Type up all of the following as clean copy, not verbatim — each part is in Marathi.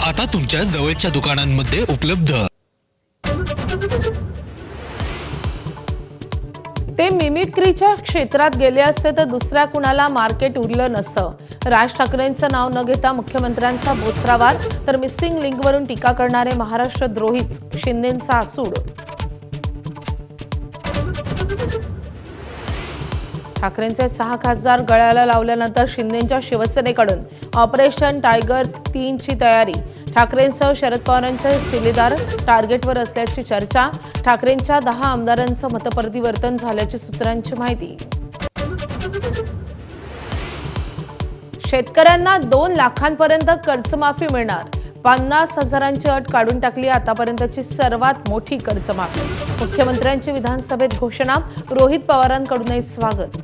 आता तुमच्या जवळच्या दुकानांमध्ये उपलब्ध। ते मिमिक्रीच्या क्षेत्रात गेले असते तर दुसऱ्या कुणाला मार्केट उरलं नसतं। राज ठाकरेंचं नाव न घेता मुख्यमंत्र्यांचा बोचरावार तर मिसिंग लिंकवरून टीका करणारे महाराष्ट्र द्रोहीच शिंदेंचा आसूड। ठाकरेंचे 6 खासदार गळ्याला लावल्यानंतर शिंदेंच्या शिवसेनेकडून ऑपरेशन टायगर 3 ची तयारी। ठाकरेंसह शरद पवारांचे सिलेदार टार्गेटवर असल्याची चर्चा। ठाकरेंच्या 10 आमदारांचं मतपरिवर्तन झाल्याची सूत्रांची माहिती। शेतकऱ्यांना 2 लाखांपर्यंत कर्जमाफी मिळणार। 50,000ची अट काढून टाकली आतापर्यंतची सर्वात मोठी कर्जमाफी। मुख्यमंत्र्यांची विधानसभेत घोषणा। रोहित पवारांकडूनही स्वागत।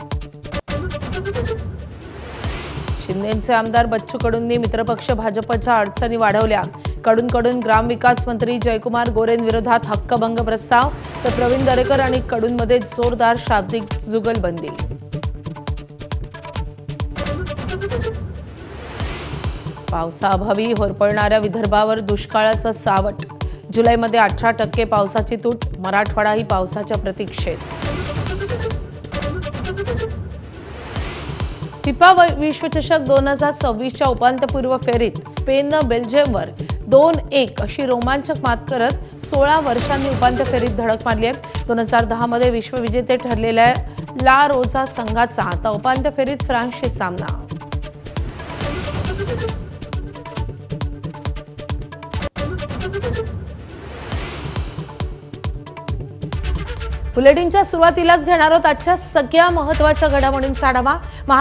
शिंदेचे आमदार बच्चू कडूंनी मित्रपक्ष भाजपच्या अडचणी वाढवल्या। कडून ग्रामविकास मंत्री जयकुमार गोरेंविरोधात हक्कभंग प्रस्ताव तर प्रवीण दरेकर आणि कडूंमध्ये जोरदार शाब्दिक जुगलबंदी। पावसाअभावी होरपळणाऱ्या विदर्भावर दुष्काळाचं सावट। जुलैमध्ये 18% पावसाची तूट। मराठवाडाही पावसाच्या प्रतीक्षेत। फिफा विश्वचषक 2026च्या उपांत्यपूर्व फेरीत स्पेननं बेल्जियमवर 2-1 अशी रोमांचक मात करत 16 वर्षांनी उपांत्य फेरीत धडक मारली आहे। 2010 मध्ये विश्वविजेते ठरलेल्या ला रोजा संघाचा आता उपांत्य फेरीत फ्रान्सशी सामना। बुलेटिनच्या सुरुवातीलाच घेणार आहोत आजच्या सगळ्या महत्त्वाच्या घडामोडींचा आढावा।